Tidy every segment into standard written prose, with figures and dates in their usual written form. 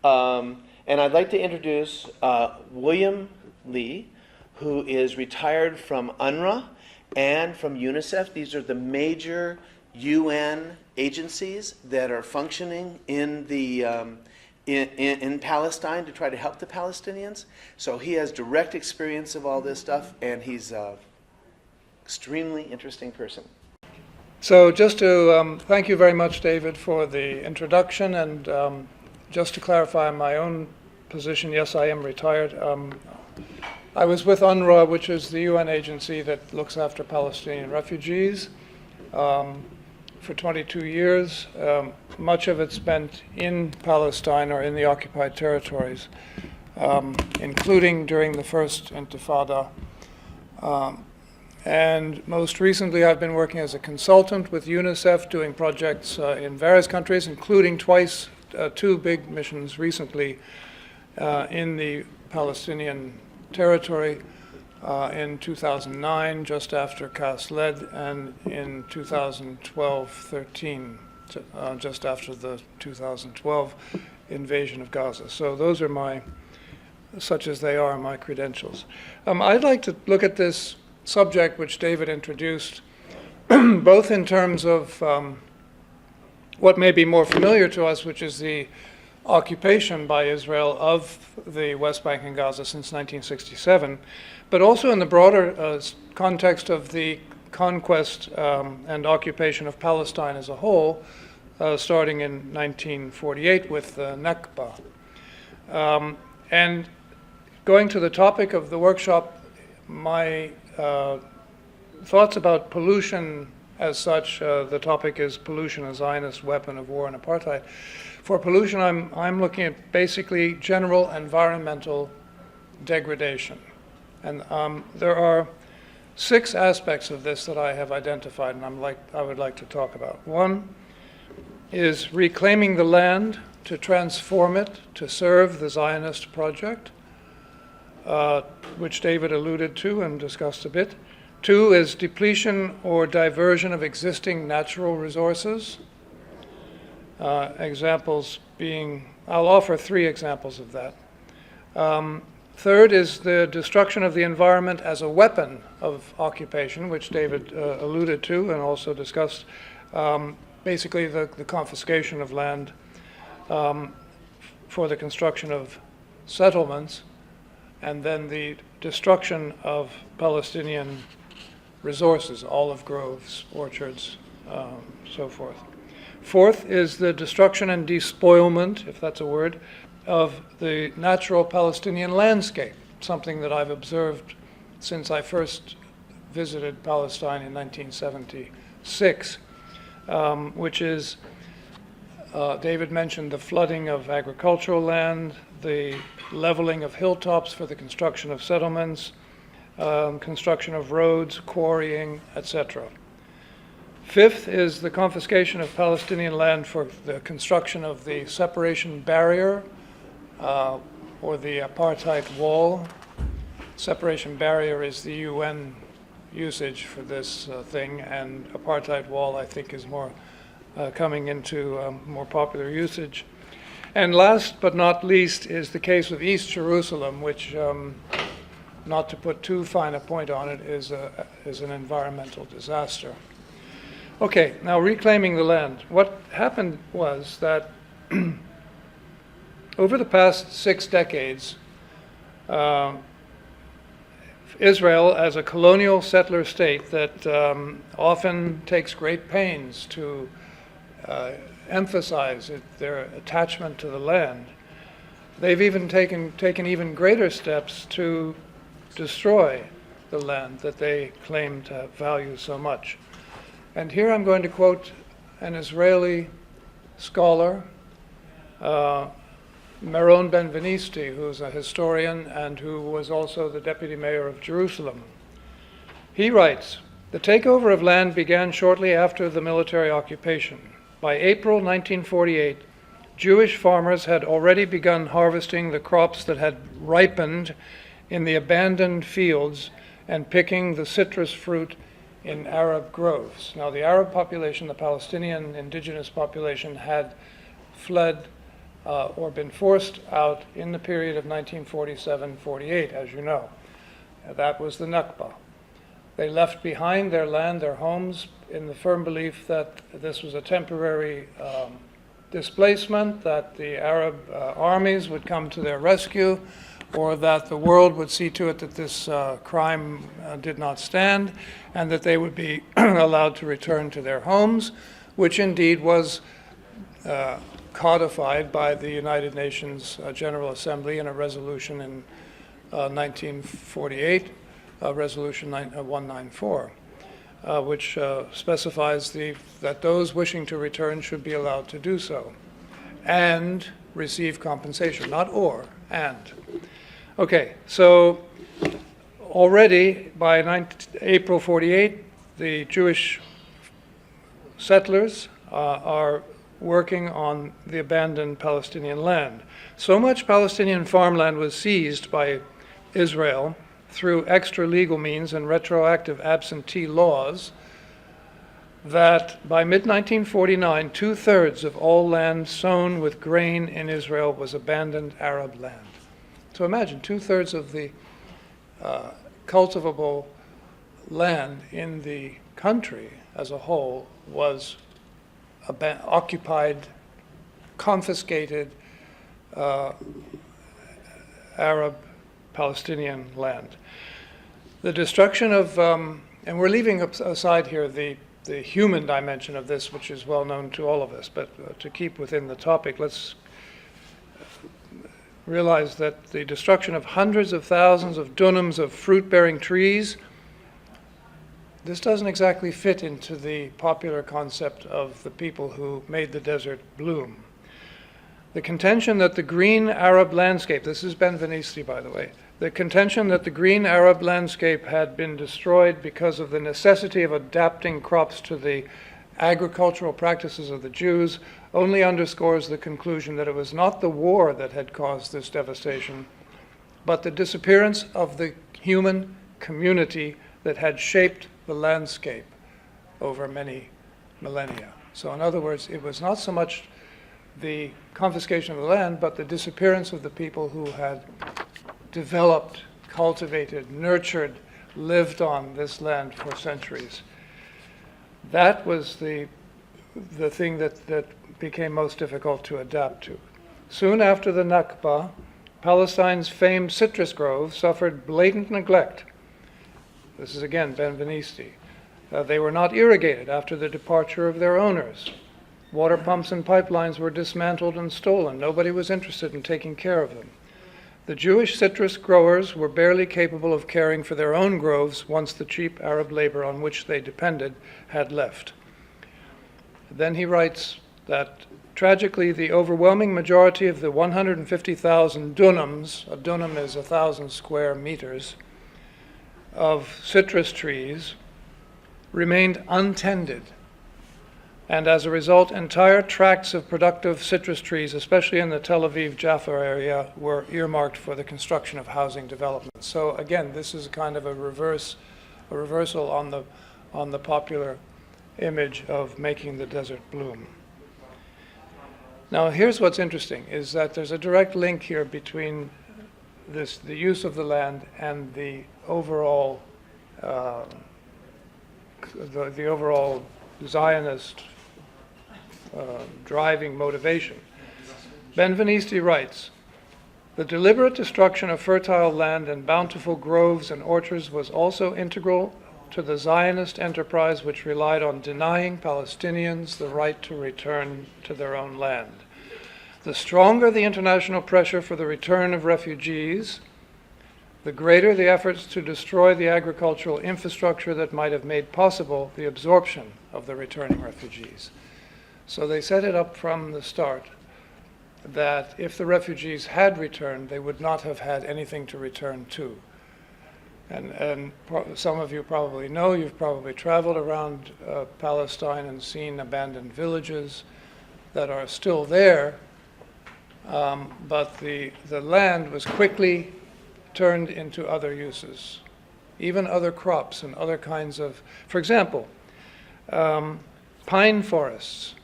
And I'd like to introduce William Lee, who is retired from UNRWA and from UNICEF. These are the major UN agencies that are functioning in Palestine to try to help the Palestinians. So he has direct experience of all this stuff, and he's an extremely interesting person. So just to thank you very much, David, for the introduction, and just to clarify my own position, yes, I am retired. I was with UNRWA, which is the UN agency that looks after Palestinian refugees, for 22 years, much of it spent in Palestine or in the occupied territories, including during the first Intifada. And most recently, I've been working as a consultant with UNICEF, doing projects in various countries, including two big missions recently in the Palestinian territory in 2009, just after Cast Lead, and in 2012-13, just after the 2012 invasion of Gaza. So those are my, such as they are, my credentials. I'd like to look at this subject which David introduced, both in terms of what may be more familiar to us, which is the occupation by Israel of the West Bank and Gaza since 1967, but also in the broader context of the conquest and occupation of Palestine as a whole, starting in 1948 with the Nakba. And going to the topic of the workshop, my thoughts about pollution as such, the topic is pollution, a Zionist weapon of war and apartheid. For pollution, I'm looking at basically general environmental degradation. And there are 6 aspects of this that I have identified, and I would like to talk about. One is reclaiming the land to transform it to serve the Zionist project, which David alluded to and discussed a bit. 2 is depletion or diversion of existing natural resources. Examples being, I'll offer 3 examples of that. 3rd is the destruction of the environment as a weapon of occupation, which David alluded to and also discussed. Basically the confiscation of land for the construction of settlements, and then the destruction of Palestinian resources, olive groves, orchards, so forth. 4th is the destruction and despoilment, if that's a word, of the natural Palestinian landscape, something that I've observed since I first visited Palestine in 1976, which is, David mentioned the flooding of agricultural land, the leveling of hilltops for the construction of settlements, construction of roads, quarrying, etc. 5th is the confiscation of Palestinian land for the construction of the separation barrier, or the apartheid wall. Separation barrier is the UN usage for this thing, and apartheid wall, I think, is more coming into more popular usage. And last but not least is the case of East Jerusalem, which, not to put too fine a point on it, is an environmental disaster. Okay, now reclaiming the land. What happened was that over the past 6 decades, Israel, as a colonial settler state that often takes great pains to emphasize their attachment to the land, they've even taken even greater steps to destroy the land that they claim to value so much. And here I'm going to quote an Israeli scholar, Meron Ben-Venisti, who's a historian and who was also the deputy mayor of Jerusalem. He writes, "The takeover of land began shortly after the military occupation. By April 1948, Jewish farmers had already begun harvesting the crops that had ripened in the abandoned fields and picking the citrus fruit in Arab groves." Now, the Arab population, the Palestinian indigenous population, had fled or been forced out in the period of 1947-48, as you know. That was the Nakba. They left behind their land, their homes, in the firm belief that this was a temporary displacement, that the Arab armies would come to their rescue, or that the world would see to it that this crime did not stand, and that they would be allowed to return to their homes, which indeed was codified by the United Nations General Assembly in a resolution in 1948, Resolution 194, which specifies that those wishing to return should be allowed to do so and receive compensation, not or, and. Okay, so already by April 48, the Jewish settlers are working on the abandoned Palestinian land. So much Palestinian farmland was seized by Israel through extra-legal means and retroactive absentee laws that by mid-1949, 2/3 of all land sown with grain in Israel was abandoned Arab land. So imagine 2/3 of the cultivable land in the country as a whole was occupied, confiscated Arab Palestinian land. The destruction of, and we're leaving aside here the human dimension of this, which is well known to all of us, but to keep within the topic, let's realize that the destruction of hundreds of thousands of dunams of fruit-bearing trees, this doesn't exactly fit into the popular concept of the people who made the desert bloom. The contention that the green Arab landscape, this is Benveniste, by the way, the contention that the green Arab landscape had been destroyed because of the necessity of adapting crops to the agricultural practices of the Jews only underscores the conclusion that it was not the war that had caused this devastation, but the disappearance of the human community that had shaped the landscape over many millennia. So in other words, it was not so much the confiscation of the land, but the disappearance of the people who had developed, cultivated, nurtured, lived on this land for centuries. That was the thing that became most difficult to adapt to. Soon after the Nakba, Palestine's famed citrus groves suffered blatant neglect. This is again Benveniste. They were not irrigated after the departure of their owners. Water pumps and pipelines were dismantled and stolen. Nobody was interested in taking care of them. The Jewish citrus growers were barely capable of caring for their own groves once the cheap Arab labor on which they depended had left. Then he writes that, tragically, the overwhelming majority of the 150,000 dunams, a dunam is 1,000 square meters, of citrus trees remained untended. And as a result, entire tracts of productive citrus trees, especially in the Tel Aviv-Jaffa area, were earmarked for the construction of housing development. So again, this is kind of a reversal on the popular image of making the desert bloom. Now, here's what's interesting, is that there's a direct link here between the use of the land and the overall the overall Zionist driving motivation. Benveniste writes, "The deliberate destruction of fertile land and bountiful groves and orchards was also integral to the Zionist enterprise, which relied on denying Palestinians the right to return to their own land. The stronger the international pressure for the return of refugees, the greater the efforts to destroy the agricultural infrastructure that might have made possible the absorption of the returning refugees." So they set it up from the start that if the refugees had returned, they would not have had anything to return to. And some of you probably know, you've probably traveled around Palestine and seen abandoned villages that are still there, but the land was quickly turned into other uses, even other crops and other kinds of, for example, pine forests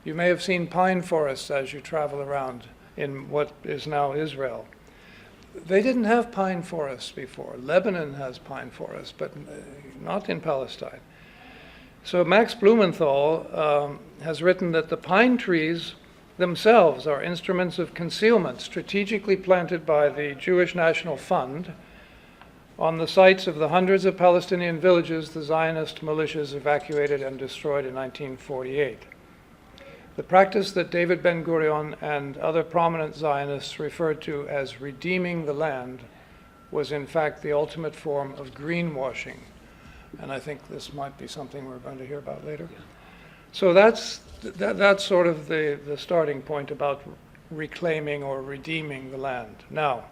You may have seen pine forests as you travel around in what is now Israel. They didn't have pine forests before. Lebanon has pine forests, but not in Palestine. So Max Blumenthal has written that the pine trees themselves are instruments of concealment strategically planted by the Jewish National Fund on the sites of the hundreds of Palestinian villages the Zionist militias evacuated and destroyed in 1948. The practice that David Ben-Gurion and other prominent Zionists referred to as redeeming the land was in fact the ultimate form of greenwashing. And I think this might be something we're going to hear about later. So that's sort of the starting point about reclaiming or redeeming the land. Now,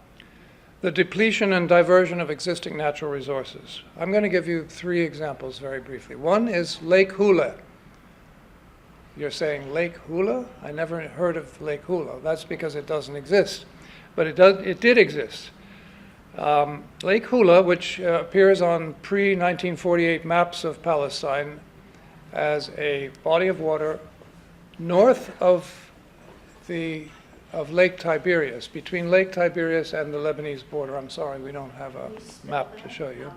the depletion and diversion of existing natural resources. I'm going to give you 3 examples very briefly. One is Lake Hula. You're saying Lake Hula? I never heard of Lake Hula. That's because it doesn't exist. But it did exist. Lake Hula, which appears on pre-1948 maps of Palestine as a body of water north of Lake Tiberias, between Lake Tiberias and the Lebanese border. I'm sorry, we don't have a map to show you.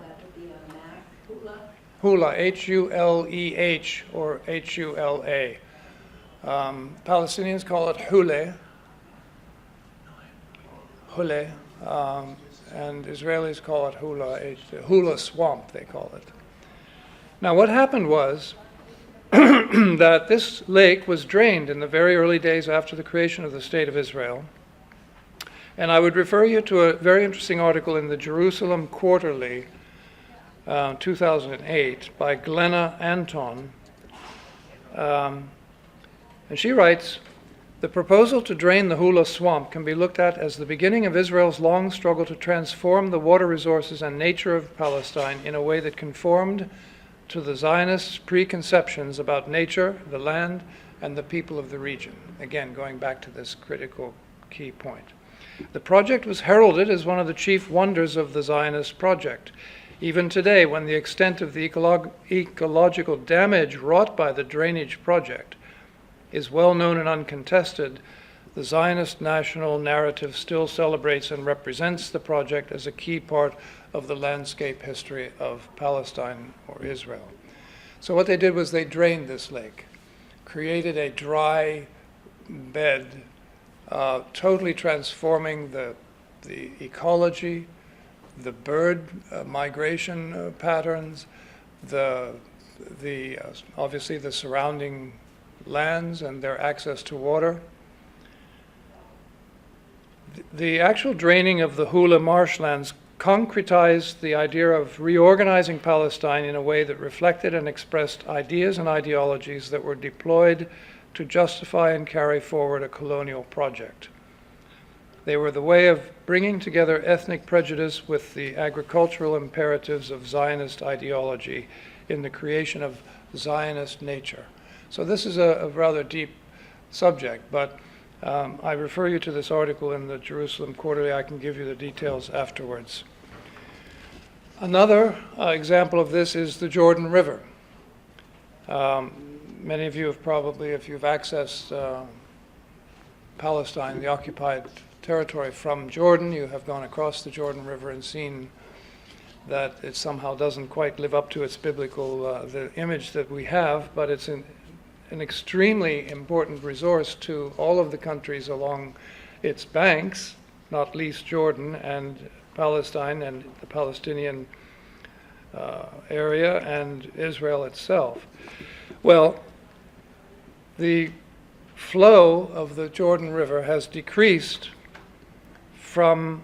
Hula, H-U-L-E-H or H-U-L-A. Palestinians call it Hule, and Israelis call it Hula, Hula Swamp, they call it. Now, what happened was that this lake was drained in the very early days after the creation of the State of Israel. And I would refer you to a very interesting article in the Jerusalem Quarterly, 2008, by Glenna Anton. And she writes, "The proposal to drain the Hula Swamp can be looked at as the beginning of Israel's long struggle to transform the water resources and nature of Palestine in a way that conformed to the Zionists' preconceptions about nature, the land, and the people of the region." Again, going back to this critical key point. The project was heralded as one of the chief wonders of the Zionist project. Even today, when the extent of the ecological damage wrought by the drainage project is well known and uncontested, the Zionist national narrative still celebrates and represents the project as a key part of the landscape history of Palestine or Israel. So what they did was they drained this lake, created a dry bed, totally transforming the ecology, the bird migration patterns, obviously the surrounding lands and their access to water. The actual draining of the Hula marshlands concretized the idea of reorganizing Palestine in a way that reflected and expressed ideas and ideologies that were deployed to justify and carry forward a colonial project. They were the way of bringing together ethnic prejudice with the agricultural imperatives of Zionist ideology in the creation of Zionist nature. So this is a rather deep subject, but I refer you to this article in the Jerusalem Quarterly. I can give you the details afterwards. Another example of this is the Jordan River. Many of you have probably, if you've accessed Palestine, the occupied territory from Jordan, you have gone across the Jordan River and seen that it somehow doesn't quite live up to its biblical, the image that we have, but it's an extremely important resource to all of the countries along its banks, not least Jordan and Palestine and the Palestinian area and Israel itself. Well, the flow of the Jordan River has decreased from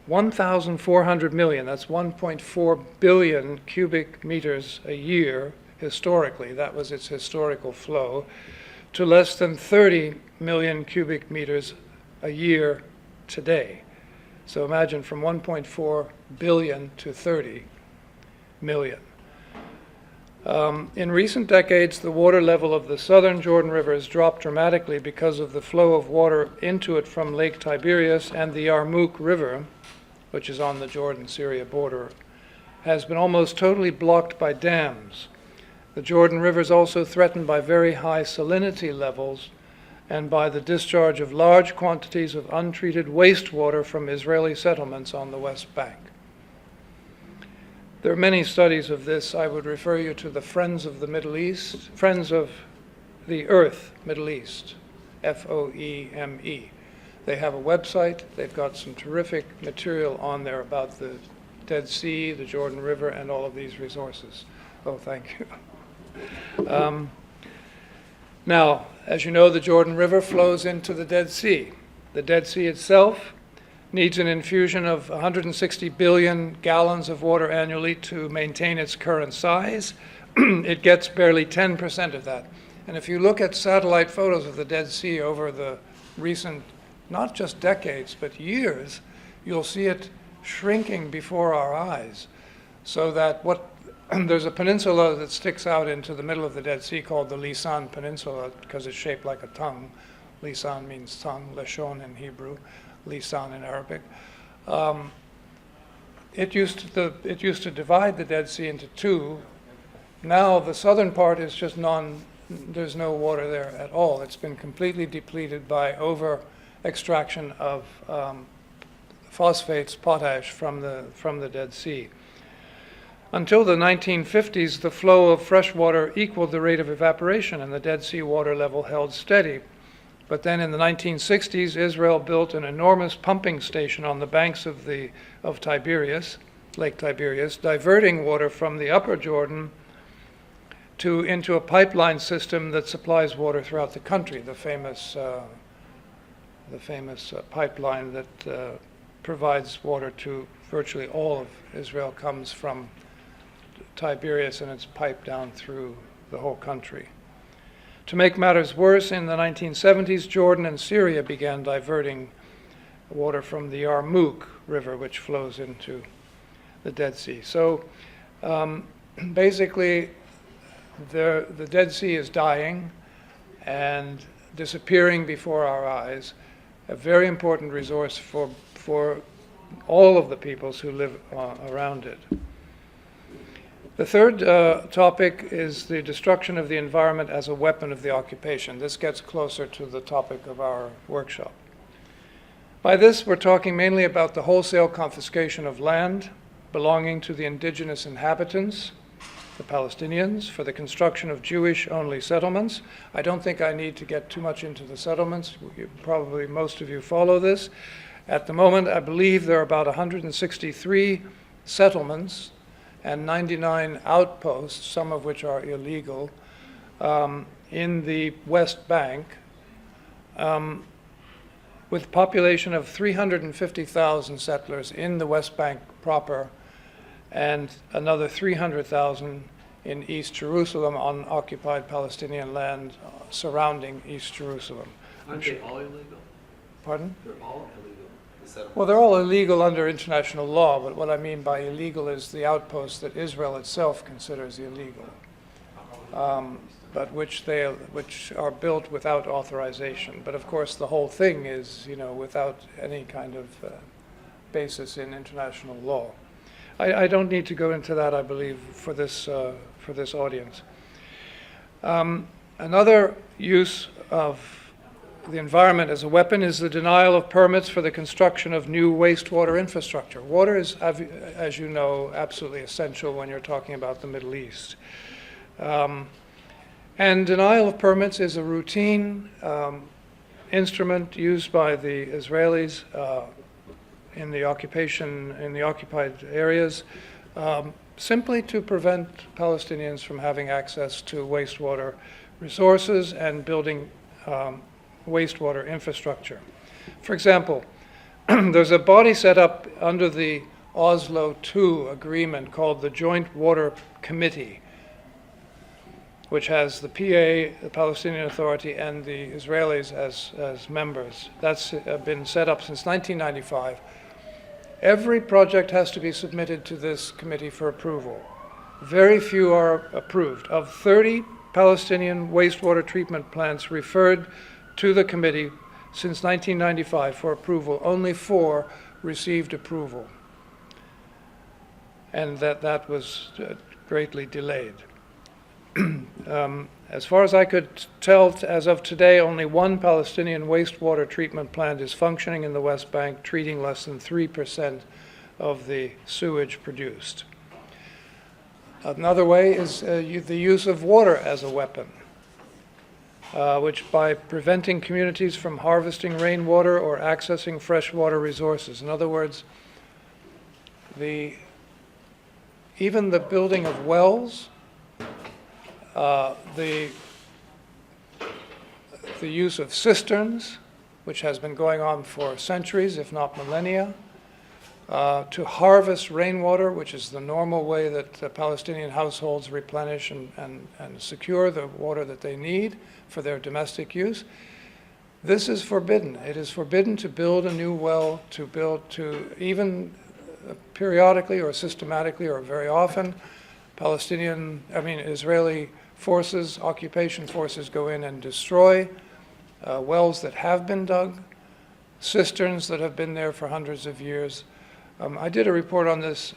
1,400 million, that's 1.4 billion cubic meters a year historically, that was its historical flow, to less than 30 million cubic meters a year today. So imagine from 1.4 billion to 30 million. In recent decades, the water level of the southern Jordan River has dropped dramatically because of the flow of water into it from Lake Tiberias, and the Yarmouk River, which is on the Jordan-Syria border, has been almost totally blocked by dams. The Jordan River is also threatened by very high salinity levels and by the discharge of large quantities of untreated wastewater from Israeli settlements on the West Bank. There are many studies of this. I would refer you to the Friends of the Middle East, Friends of the Earth Middle East, FOEME. They have a website. They've got some terrific material on there about the Dead Sea, the Jordan River, and all of these resources. Oh, thank you. Now, as you know, the Jordan River flows into the Dead Sea. The Dead Sea itself needs an infusion of 160 billion gallons of water annually to maintain its current size. It gets barely 10% of that. And if you look at satellite photos of the Dead Sea over the recent, not just decades, but years, you'll see it shrinking before our eyes. So that there's a peninsula that sticks out into the middle of the Dead Sea called the Lisan Peninsula because it's shaped like a tongue. Lisan means tongue, Lashon in Hebrew, Lisan in Arabic. It used to divide the Dead Sea into two. Now the southern part is just there's no water there at all. It's been completely depleted by over-extraction of phosphates, potash from the Dead Sea. Until the 1950s, the flow of fresh water equaled the rate of evaporation, and the Dead Sea water level held steady. But then in the 1960s, Israel built an enormous pumping station on the banks of Tiberias, Lake Tiberias, diverting water from the upper Jordan into a pipeline system that supplies water throughout the country, the famous pipeline that provides water to virtually all of Israel comes from Tiberias, and it's piped down through the whole country. To make matters worse, in the 1970s, Jordan and Syria began diverting water from the Yarmouk River, which flows into the Dead Sea. So basically, the Dead Sea is dying and disappearing before our eyes, a very important resource for all of the peoples who live around it. The third topic is the destruction of the environment as a weapon of the occupation. This gets closer to the topic of our workshop. By this, we're talking mainly about the wholesale confiscation of land belonging to the indigenous inhabitants, the Palestinians, for the construction of Jewish-only settlements. I don't think I need to get too much into the settlements. Probably most of you follow this. At the moment, I believe there are about 163 settlements and 99 outposts, some of which are illegal, in the West Bank, with a population of 350,000 settlers in the West Bank proper, and another 300,000 in East Jerusalem on occupied Palestinian land surrounding East Jerusalem. Aren't they all illegal? Pardon? They're all illegal. Well, they're all illegal under international law, but what I mean by illegal is the outposts that Israel itself considers illegal, but which are built without authorization. But of course, the whole thing is, without any kind of basis in international law. I don't need to go into that, I believe, for this audience. Another use of the environment as a weapon is the denial of permits for the construction of new wastewater infrastructure. Water is, as you know, absolutely essential when you're talking about the Middle East. And denial of permits is a routine instrument used by the Israelis in the occupied areas, simply to prevent Palestinians from having access to wastewater resources and building wastewater infrastructure. For example, there's a body set up under the Oslo II agreement called the Joint Water Committee, which has the PA, the Palestinian Authority, and the Israelis as members. That's been set up since 1995. Every project has to be submitted to this committee for approval. Very few are approved. Of 30 Palestinian wastewater treatment plants referred to the committee since 1995 for approval, only 4 received approval, and that was greatly delayed. As far as I could tell, as of today, only one Palestinian wastewater treatment plant is functioning in the West Bank, treating less than 3% of the sewage produced. Another way is the use of water as a weapon, which by preventing communities from harvesting rainwater or accessing freshwater resources. In other words, even the building of wells, the use of cisterns, which has been going on for centuries, if not millennia, to harvest rainwater, which is the normal way that Palestinian households replenish and secure the water that they need for their domestic use. This is forbidden. It is forbidden to build a new well, to even periodically or systematically or very often, Israeli forces, occupation forces go in and destroy wells that have been dug, cisterns that have been there for hundreds of years. I did a report on this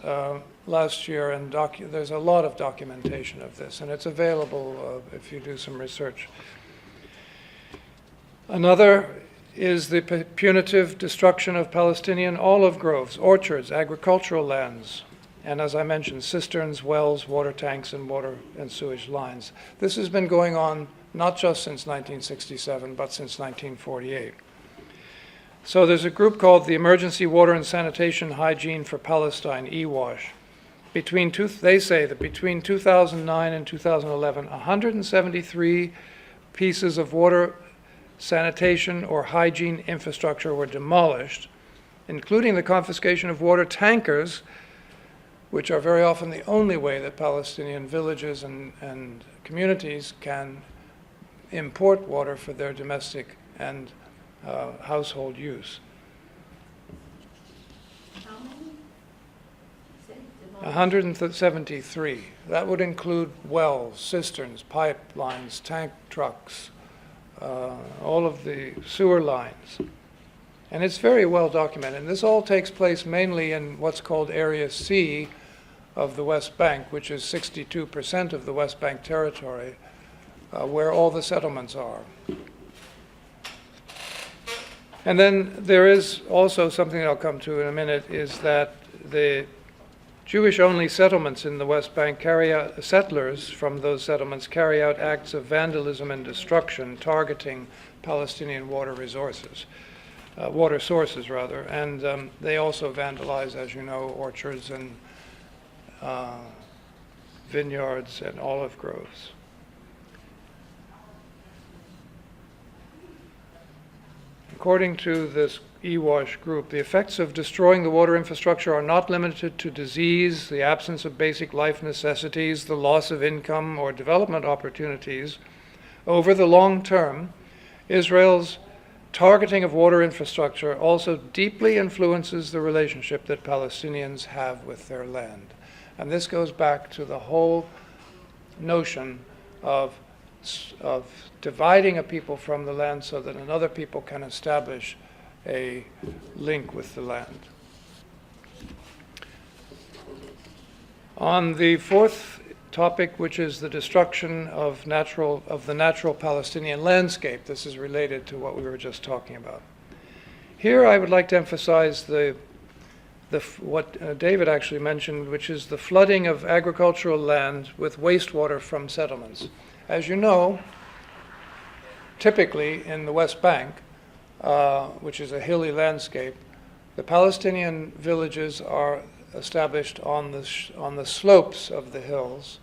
last year, and there's a lot of documentation of this, and it's available if you do some research. Another is the punitive destruction of Palestinian olive groves, orchards, agricultural lands, and as I mentioned, cisterns, wells, water tanks, and water and sewage lines. This has been going on not just since 1967, but since 1948. So there's a group called the Emergency Water and Sanitation Hygiene for Palestine, EWASH. They say that between 2009 and 2011, 173 pieces of water sanitation or hygiene infrastructure were demolished, including the confiscation of water tankers, which are very often the only way that Palestinian villages and communities can import water for their domestic and household use. How many? 173. That would include wells, cisterns, pipelines, tank trucks, all of the sewer lines. And it's very well documented. And this all takes place mainly in what's called Area C of the West Bank, which is 62% of the West Bank territory, where all the settlements are. And then there is also something I'll come to in a minute, is that the Jewish-only settlements in the West Bank settlers from those settlements carry out acts of vandalism and destruction targeting Palestinian water sources, and they also vandalize, as you know, orchards and vineyards and olive groves. According to this EWASH group, the effects of destroying the water infrastructure are not limited to disease, the absence of basic life necessities, the loss of income or development opportunities. Over the long term, Israel's targeting of water infrastructure also deeply influences the relationship that Palestinians have with their land. And this goes back to the whole notion of dividing a people from the land so that another people can establish a link with the land. On the fourth topic, which is the destruction of the natural Palestinian landscape, this is related to what we were just talking about. Here I would like to emphasize what David actually mentioned, which is the flooding of agricultural land with wastewater from settlements. As you know, typically in the West Bank, which is a hilly landscape, the Palestinian villages are established on the slopes of the hills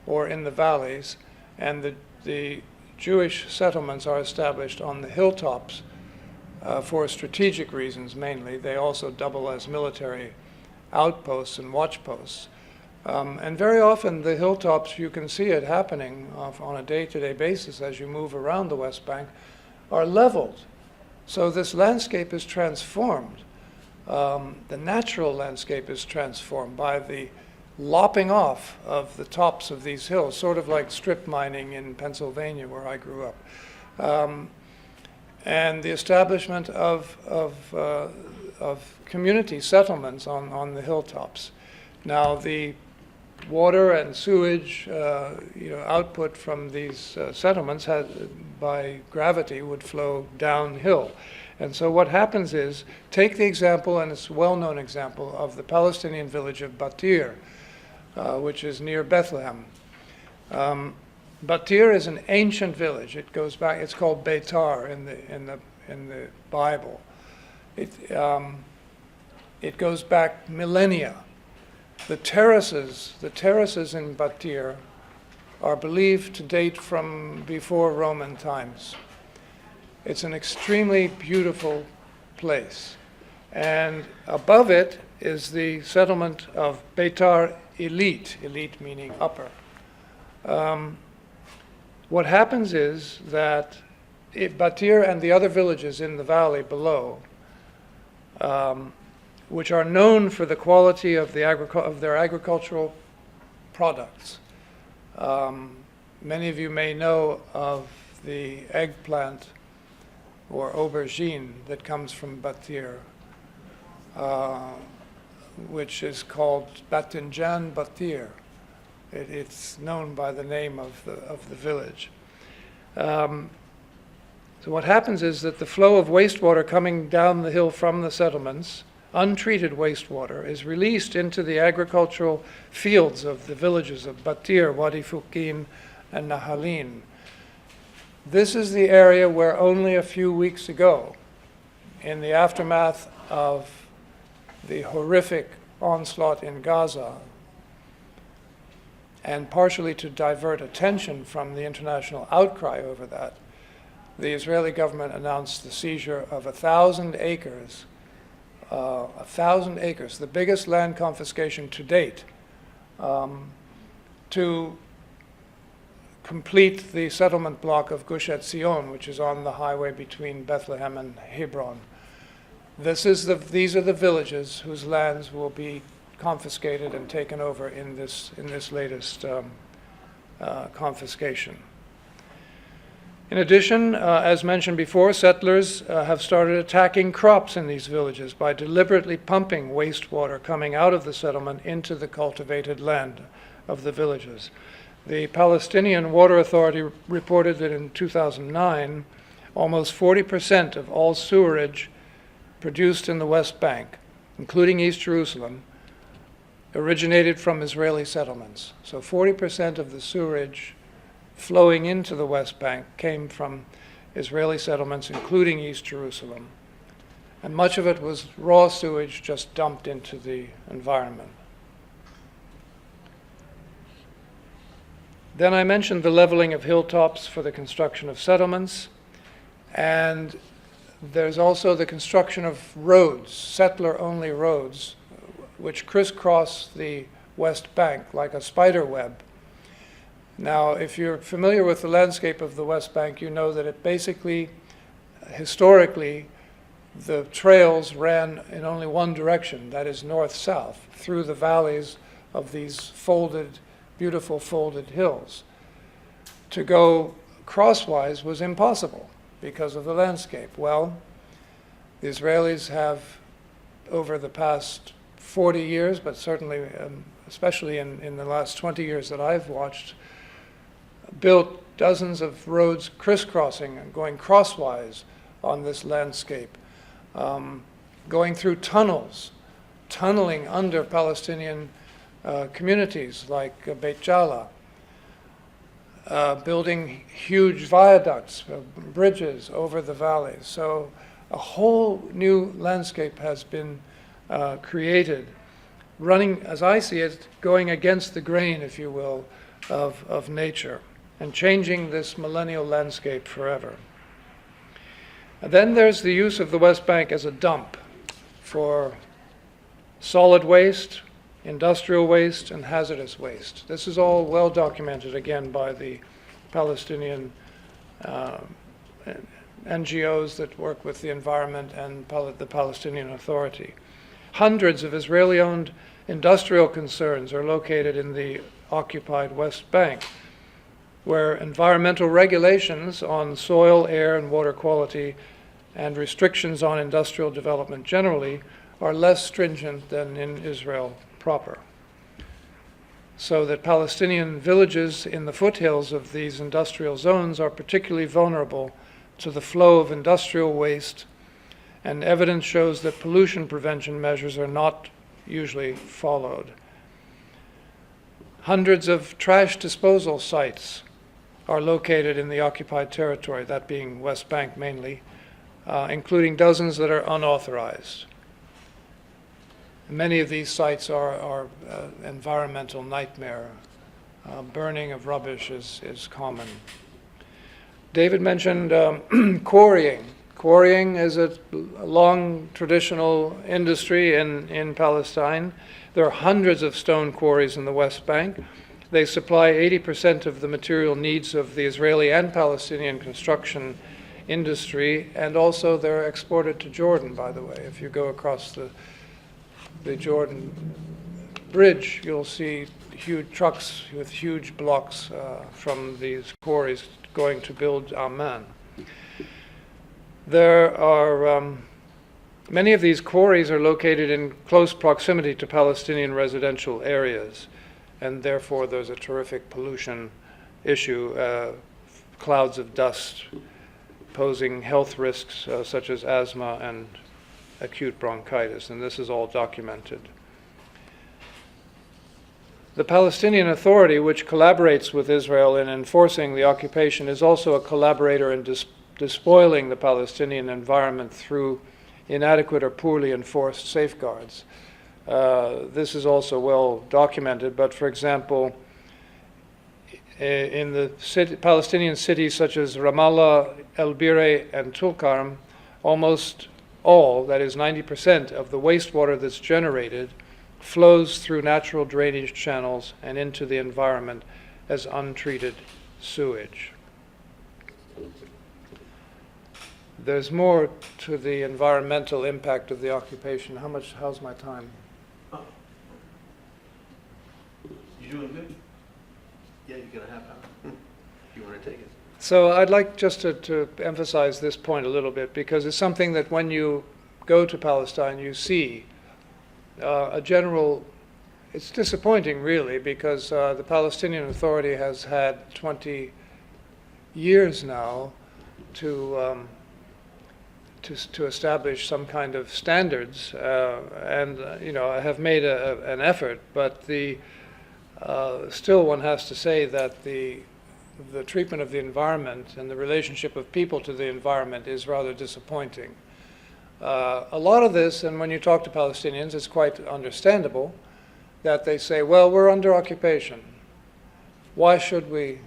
or in the valleys, and the Jewish settlements are established on the hilltops for strategic reasons mainly. They also double as military outposts and watchposts. And very often the hilltops, you can see it happening on a day-to-day basis as you move around the West Bank, are leveled. So this landscape is transformed. The natural landscape is transformed by the lopping off of the tops of these hills, sort of like strip mining in Pennsylvania where I grew up. And the establishment of community settlements on the hilltops. Now, the water and sewage, output from these settlements by gravity would flow downhill. And so what happens is, take the example, and it's a well-known example, of the Palestinian village of Batir, which is near Bethlehem. Batir is an ancient village. It goes back. It's called Beitar in the Bible. It goes back millennia. The terraces in Batir are believed to date from before Roman times. It's an extremely beautiful place. And above it is the settlement of Beitar Elite meaning upper. What happens is that Batir and the other villages in the valley below, which are known for the quality of their agricultural products. Many of you may know of the eggplant or aubergine that comes from Batir, which is called Batinjan Batir. It's known by the name of the village. So what happens is that the flow of wastewater coming down the hill from the settlements, untreated wastewater, is released into the agricultural fields of the villages of Batir, Wadi Fuqin, and Nahalin. This is the area where only a few weeks ago, in the aftermath of the horrific onslaught in Gaza, and partially to divert attention from the international outcry over that, the Israeli government announced the seizure of 1,000 acres, the biggest land confiscation to date, to complete the settlement block of Gush Etzion, which is on the highway between Bethlehem and Hebron. These are the villages whose lands will be confiscated and taken over in this latest confiscation. In addition, as mentioned before, settlers have started attacking crops in these villages by deliberately pumping wastewater coming out of the settlement into the cultivated land of the villages. The Palestinian Water Authority reported that in 2009, almost 40% of all sewerage produced in the West Bank, including East Jerusalem, originated from Israeli settlements. So 40% of the sewerage flowing into the West Bank came from Israeli settlements, including East Jerusalem. And much of it was raw sewage just dumped into the environment. Then I mentioned the leveling of hilltops for the construction of settlements, and there's also the construction of roads, settler-only roads, which crisscross the West Bank like a spider web. Now, if you're familiar with the landscape of the West Bank, you know that it basically, historically, the trails ran in only one direction, that is north-south, through the valleys of these beautiful folded hills. To go crosswise was impossible because of the landscape. Well, the Israelis have, over the past 40 years, but certainly, especially in the last 20 years that I've watched, built dozens of roads crisscrossing and going crosswise on this landscape, going through tunneling under Palestinian communities like Beit Jala, building huge viaducts, bridges over the valleys. So a whole new landscape has been created, running, as I see it, going against the grain, if you will, of nature, and changing this millennial landscape forever. And then there's the use of the West Bank as a dump for solid waste, industrial waste, and hazardous waste. This is all well documented, again, by the Palestinian NGOs that work with the environment and the Palestinian Authority. Hundreds of Israeli-owned industrial concerns are located in the occupied West Bank, where environmental regulations on soil, air, and water quality and restrictions on industrial development generally are less stringent than in Israel proper. so that Palestinian villages in the foothills of these industrial zones are particularly vulnerable to the flow of industrial waste, and evidence shows that pollution prevention measures are not usually followed. Hundreds of trash disposal sites are located in the occupied territory, that being West Bank mainly, including dozens that are unauthorized. Many of these sites are environmental nightmare. Burning of rubbish is common. David mentioned quarrying. Quarrying is a long traditional industry in Palestine. There are hundreds of stone quarries in the West Bank. They supply 80% of the material needs of the Israeli and Palestinian construction industry, and also they're exported to Jordan, by the way. If you go across the Jordan Bridge, you'll see huge trucks with huge blocks from these quarries going to build Amman. There are many of these quarries are located in close proximity to Palestinian residential areas, and therefore there's a terrific pollution issue, clouds of dust posing health risks such as asthma and acute bronchitis, and this is all documented. The Palestinian Authority, which collaborates with Israel in enforcing the occupation, is also a collaborator in despoiling the Palestinian environment through inadequate or poorly enforced safeguards. This is also well documented, but for example, in the Palestinian cities such as Ramallah, El Bire, and Tulkarm, almost all, that is 90% of the wastewater that's generated, flows through natural drainage channels and into the environment as untreated sewage. There's more to the environmental impact of the occupation. How's my time? You doing good? Yeah, you got a half hour. You want to take it? So I'd like just to emphasize this point a little bit, because it's something that when you go to Palestine, you see a general, it's disappointing really, because the Palestinian Authority has had 20 years now to establish some kind of standards, and I have made an effort, but still one has to say that the treatment of the environment and the relationship of people to the environment is rather disappointing. A lot of this, and when you talk to Palestinians, it's quite understandable that they say, well, we're under occupation. Why should we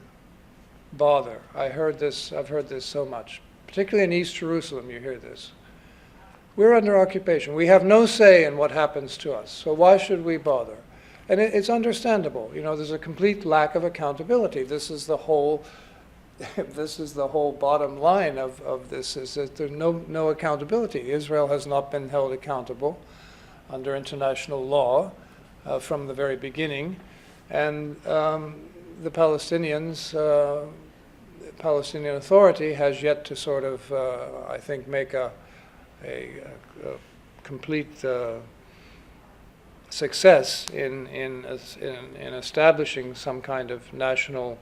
bother? I've heard this so much. Particularly in East Jerusalem, you hear this. We're under occupation. We have no say in what happens to us, so why should we bother? And it's understandable. There's a complete lack of accountability. This is the whole bottom line of this, is that there's no accountability. Israel has not been held accountable under international law from the very beginning, and the Palestinian Authority has yet to sort of, I think, make a complete success in establishing some kind of national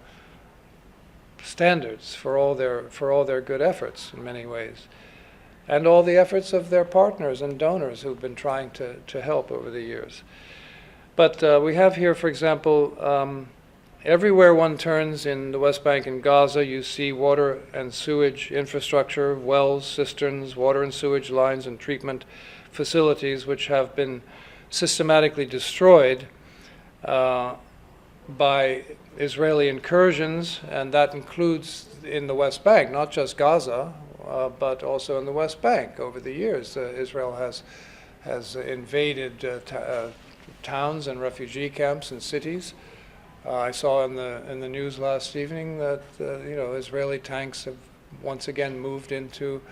standards for all their good efforts in many ways, and all the efforts of their partners and donors who've been trying to help over the years. But we have here, for example, everywhere one turns in the West Bank and Gaza, you see water and sewage infrastructure, wells, cisterns, water and sewage lines, and treatment facilities which have been systematically destroyed by Israeli incursions, and that includes in the West Bank, not just Gaza, but also in the West Bank. Over the years, Israel has invaded towns and refugee camps and cities. I saw in the news last evening that Israeli tanks have once again moved into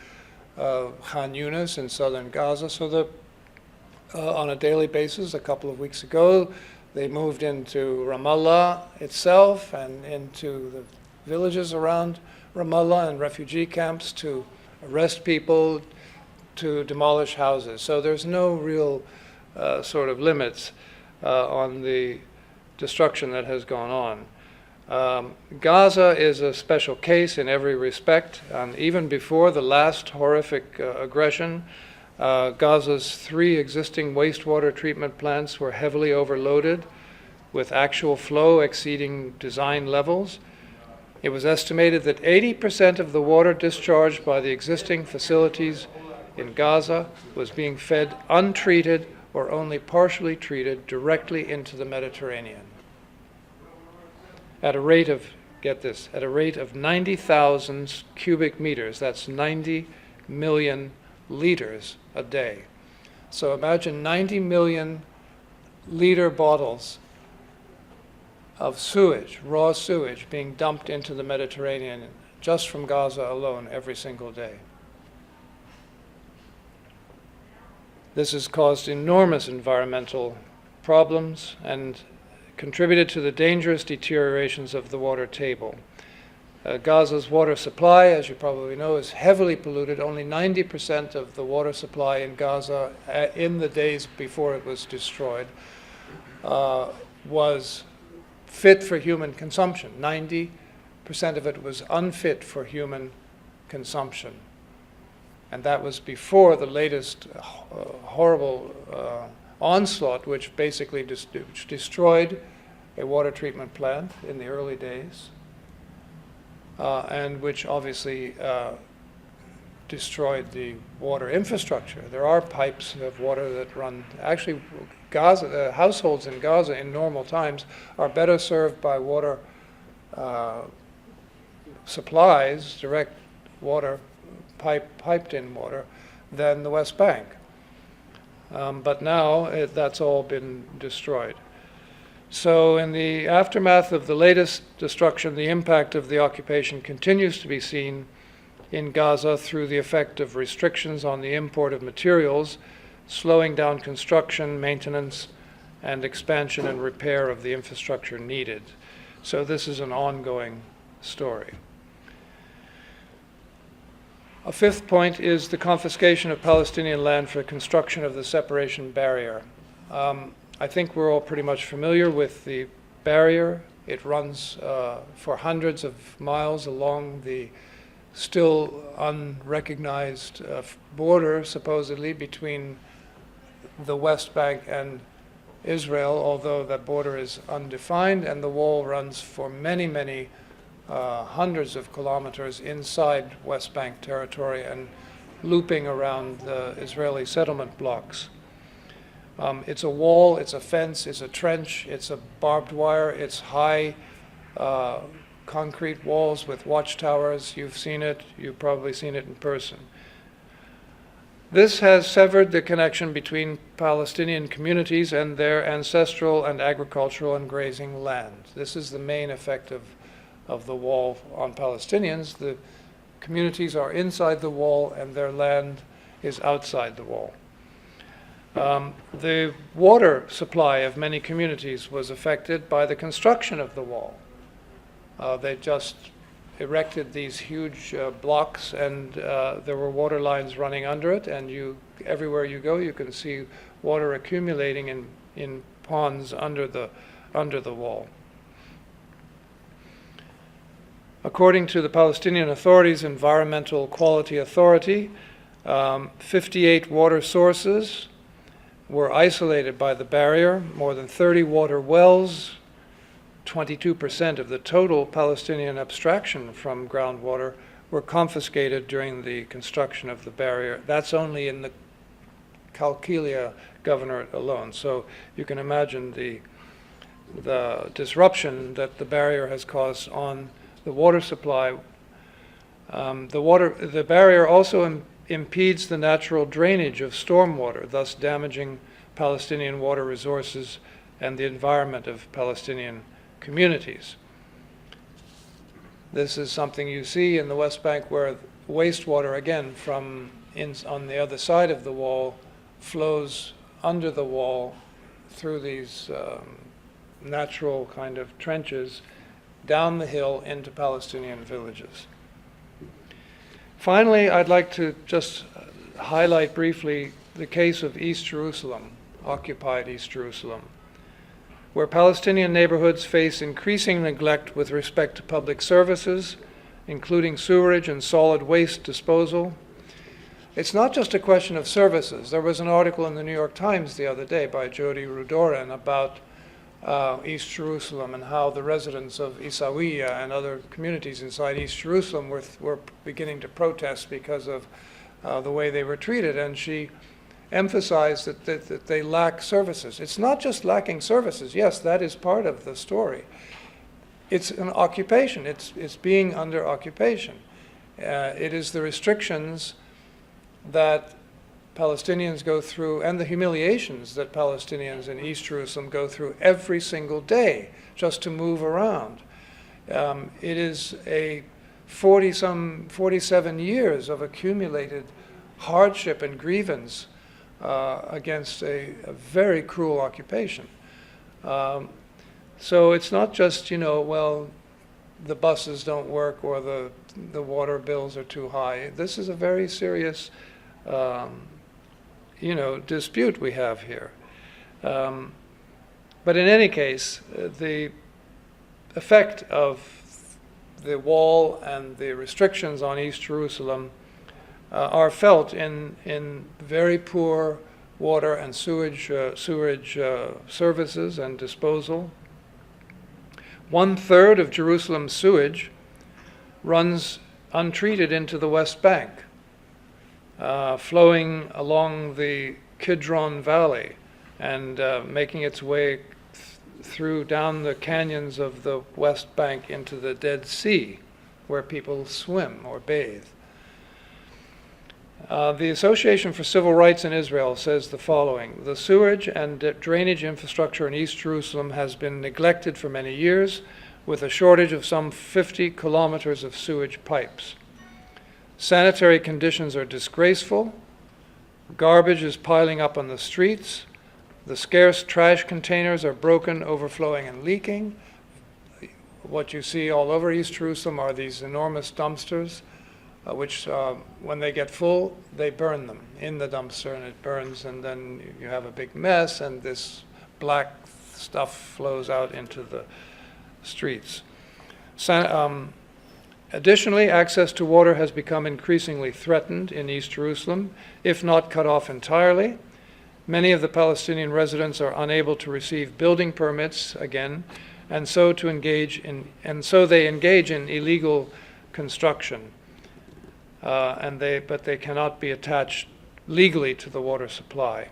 Khan Yunis in southern Gaza. So on a daily basis, a couple of weeks ago, they moved into Ramallah itself and into the villages around Ramallah and refugee camps to arrest people, to demolish houses. So there's no real sort of limits on the destruction that has gone on. Gaza is a special case in every respect. Even before the last horrific aggression, Gaza's 3 existing wastewater treatment plants were heavily overloaded, with actual flow exceeding design levels. It was estimated that 80% of the water discharged by the existing facilities in Gaza was being fed untreated or only partially treated directly into the Mediterranean. At a rate of, get this, at a rate of 90,000 cubic meters, that's 90 million liters a day. So imagine 90 million liter bottles of sewage, raw sewage, being dumped into the Mediterranean just from Gaza alone every single day. This has caused enormous environmental problems and contributed to the dangerous deteriorations of the water table. Gaza's water supply, as you probably know, is heavily polluted. Only 90% of the water supply in Gaza in the days before it was destroyed was fit for human consumption. 90% of it was unfit for human consumption. And that was before the latest horrible onslaught, which basically destroyed a water treatment plant in the early days, and which obviously destroyed the water infrastructure. There are pipes of water that run. Actually, Gaza, households in Gaza in normal times are better served by water supplies, direct water, piped-in water, than the West Bank. But now that's all been destroyed. So in the aftermath of the latest destruction, the impact of the occupation continues to be seen in Gaza through the effect of restrictions on the import of materials, slowing down construction, maintenance, and expansion and repair of the infrastructure needed. So this is an ongoing story. A fifth point is the confiscation of Palestinian land for construction of the separation barrier. I think we're all pretty much familiar with the barrier. It runs for hundreds of miles along the still unrecognized border, supposedly, between the West Bank and Israel, although that border is undefined, and the wall runs for many, many hundreds of kilometers inside West Bank territory and looping around the Israeli settlement blocks. It's a wall, it's a fence, it's a trench, it's a barbed wire, it's high concrete walls with watchtowers. You've seen it, you've probably seen it in person. This has severed the connection between Palestinian communities and their ancestral and agricultural and grazing land. This is the main effect of the wall on Palestinians. The communities are inside the wall and their land is outside the wall. The water supply of many communities was affected by the construction of the wall. They just erected these huge blocks, and there were water lines running under it, and everywhere you go you can see water accumulating in ponds under the wall. According to the Palestinian Authority's Environmental Quality Authority, 58 water sources were isolated by the barrier. More than 30 water wells, 22% of the total Palestinian abstraction from groundwater, were confiscated during the construction of the barrier. That's only in the Qalqilia governorate alone. So you can imagine the disruption that the barrier has caused on the water supply. The barrier also impedes the natural drainage of stormwater, thus damaging Palestinian water resources and the environment of Palestinian communities. This is something you see in the West Bank, where wastewater, again, on the other side of the wall, flows under the wall through these natural kind of trenches down the hill into Palestinian villages. Finally, I'd like to just highlight briefly the case of East Jerusalem, occupied East Jerusalem. where Palestinian neighborhoods face increasing neglect with respect to public services, including sewerage and solid waste disposal. It's not just a question of services. There was an article in the New York Times the other day by Jody Rudoran about East Jerusalem and how the residents of Isawiya and other communities inside East Jerusalem were beginning to protest because of the way they were treated. And she emphasized that they lack services. It's not just lacking services. Yes, that is part of the story. It's an occupation. It's being under occupation. It is the restrictions that Palestinians go through and the humiliations that Palestinians in East Jerusalem go through every single day just to move around. It is a 47 years of accumulated hardship and grievance against a very cruel occupation. So it's not just, well, the buses don't work or the water bills are too high. This is a very serious dispute we have here. But in any case, the effect of the wall and the restrictions on East Jerusalem are felt in very poor water and sewage services and disposal. 1/3 of Jerusalem's sewage runs untreated into the West Bank, flowing along the Kidron Valley and making its way through down the canyons of the West Bank into the Dead Sea, where people swim or bathe. The Association for Civil Rights in Israel says the following: the sewage and drainage infrastructure in East Jerusalem has been neglected for many years, with a shortage of some 50 kilometers of sewage pipes. Sanitary conditions are disgraceful. Garbage is piling up on the streets. The scarce trash containers are broken, overflowing, and leaking. What you see all over East Jerusalem are these enormous dumpsters, which when they get full, they burn them in the dumpster, and it burns, and then you have a big mess, and this black stuff flows out into the streets. Additionally, access to water has become increasingly threatened in East Jerusalem, if not cut off entirely. Many of the Palestinian residents are unable to receive building permits again, and so they engage in illegal construction. But they cannot be attached legally to the water supply.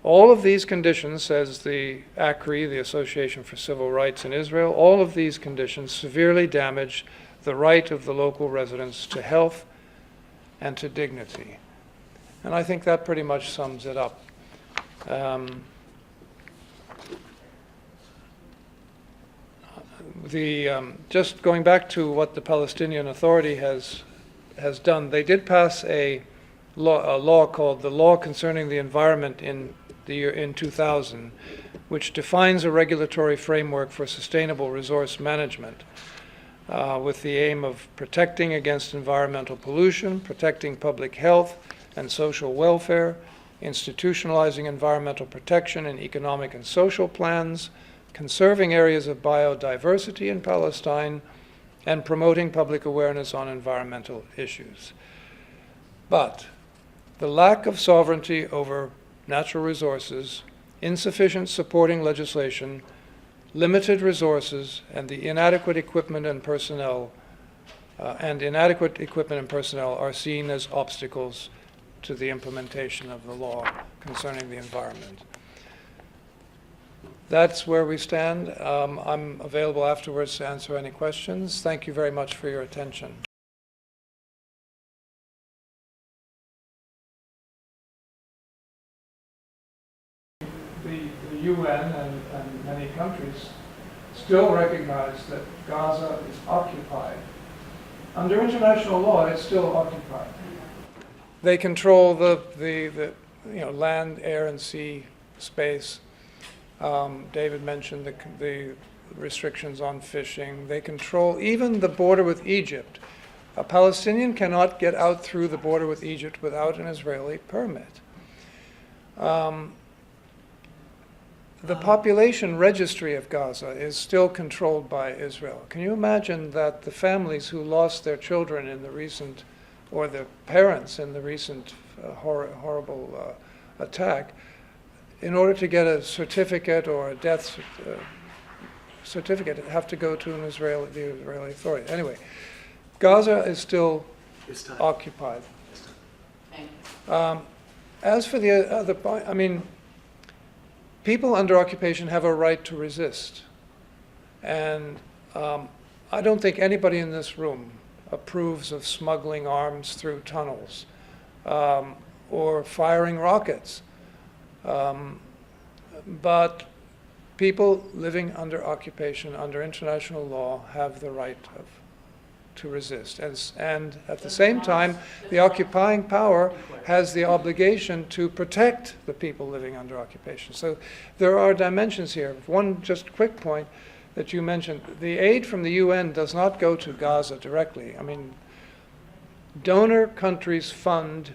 All of these conditions, says the ACRI, the Association for Civil Rights in Israel, all of these conditions severely damage the right of the local residents to health and to dignity. And I think that pretty much sums it up. Just going back to what the Palestinian Authority has done, they did pass a law called the Law Concerning the Environment in 2000, which defines a regulatory framework for sustainable resource management with the aim of protecting against environmental pollution, protecting public health and social welfare, institutionalizing environmental protection in economic and social plans, conserving areas of biodiversity in Palestine, and promoting public awareness on environmental issues. But the lack of sovereignty over natural resources, insufficient supporting legislation, limited resources, and the inadequate equipment and personnel are seen as obstacles to the implementation of the law concerning the environment. That's where we stand. I'm available afterwards to answer any questions. Thank you very much for your attention. The UN and many countries still recognize that Gaza is occupied. Under international law, it's still occupied. They control the land, air, and sea space. David mentioned the restrictions on fishing. They control even the border with Egypt. A Palestinian cannot get out through the border with Egypt without an Israeli permit. the population registry of Gaza is still controlled by Israel. Can you imagine that the families who lost their children in the recent, or the parents in the recent horrible attack, in order to get a certificate or a death certificate, have to go to the Israeli authority. Anyway, Gaza is still It's time. occupied. It's time. As for the other point, I mean, people under occupation have a right to resist. And I don't think anybody in this room approves of smuggling arms through tunnels or firing rockets. But people living under occupation, under international law, have the right to resist. And at the same time, the occupying power has the obligation to protect the people living under occupation. So there are dimensions here. One just quick point that you mentioned, the aid from the UN does not go to Gaza directly. I mean, donor countries fund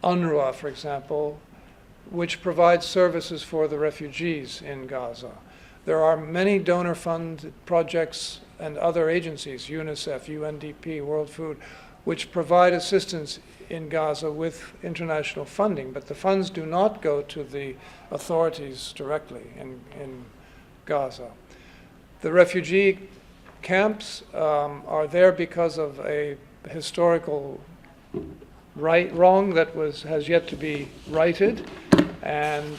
UNRWA, for example, which provides services for the refugees in Gaza. There are many donor fund projects and other agencies, UNICEF, UNDP, World Food, which provide assistance in Gaza with international funding, but the funds do not go to the authorities directly in Gaza. The refugee camps are there because of a historical wrong that has yet to be righted, and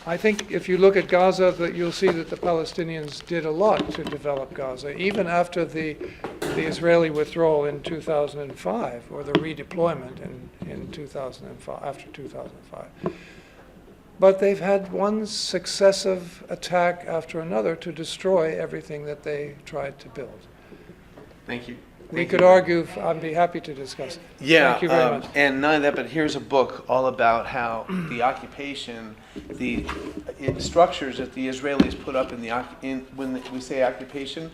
I think if you look at Gaza, that you'll see that the Palestinians did a lot to develop Gaza, even after the Israeli withdrawal in 2005, or the redeployment in 2005, after 2005. But they've had one successive attack after another to destroy everything that they tried to build. Thank you. We could argue, I'd be happy to discuss. Yeah, Thank you very much. and none of that, but here's a book all about how the occupation, the structures that the Israelis put up when we say occupation,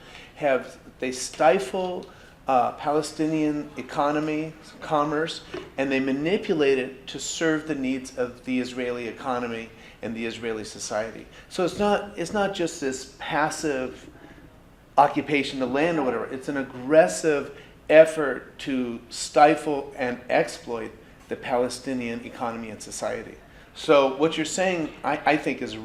they stifle Palestinian economy, commerce, and they manipulate it to serve the needs of the Israeli economy and the Israeli society. So it's not just this passive occupation of land or whatever. It's an aggressive effort to stifle and exploit the Palestinian economy and society. So what you're saying, I think, is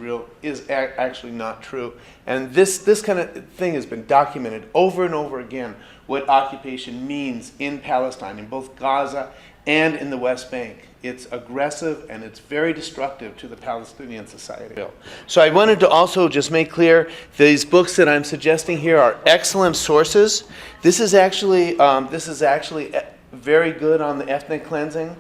actually not true. And this kind of thing has been documented over and over again, what occupation means in Palestine, in both Gaza and in the West Bank. It's aggressive and it's very destructive to the Palestinian society. So I wanted to also just make clear, these books that I'm suggesting here are excellent sources. This is actually very good on the ethnic cleansing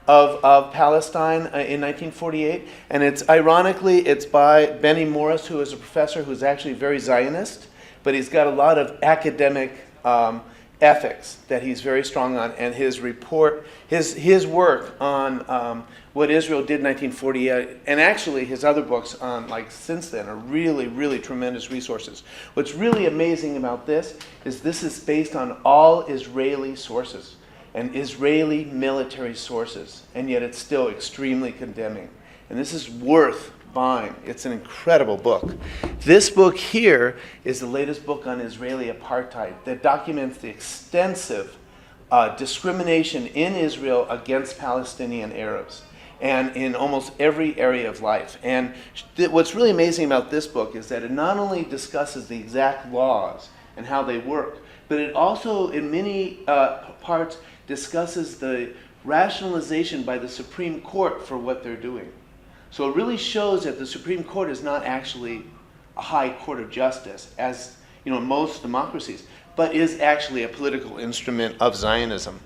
of Palestine in 1948, and it's by Benny Morris, who is a professor who's actually very Zionist, but he's got a lot of academic ethics that he's very strong on, and his work on what Israel did in 1948, and actually his other books on since then are really, really tremendous resources. What's really amazing about this is based on all Israeli sources and Israeli military sources, and yet it's still extremely condemning. And this is worth buying. It's an incredible book. This book here is the latest book on Israeli apartheid that documents the extensive discrimination in Israel against Palestinian Arabs and in almost every area of life. And what's really amazing about this book is that it not only discusses the exact laws and how they work, but it also, in many parts, discusses the rationalization by the Supreme Court for what they're doing. So it really shows that the Supreme Court is not actually a high court of justice, as in most democracies, but is actually a political instrument of Zionism.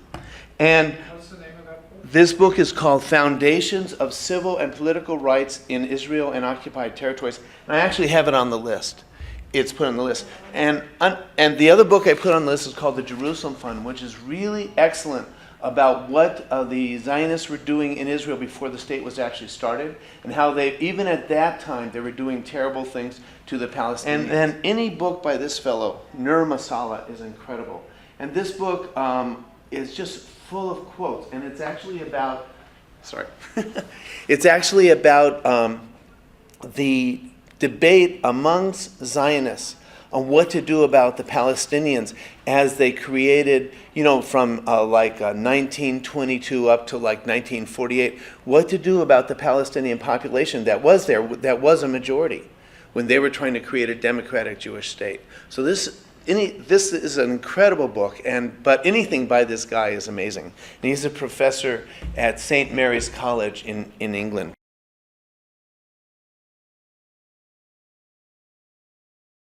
And What's the name of that book? this book is called Foundations of Civil and Political Rights in Israel and Occupied Territories. And I actually have it on the list. It's put on the list. And the other book I put on the list is called The Jerusalem Fund, which is really excellent about what the Zionists were doing in Israel before the state was actually started, and how they, even at that time, they were doing terrible things to the Palestinians. And then any book by this fellow, Nur Masala, is incredible. And this book is just full of quotes, and it's actually about sorry. It's actually about the debate amongst Zionists on what to do about the Palestinians as they created, from 1922 up to like 1948, what to do about the Palestinian population that was there, that was a majority, when they were trying to create a democratic Jewish state. So this is an incredible book, but anything by this guy is amazing. And he's a professor at St. Mary's College in England.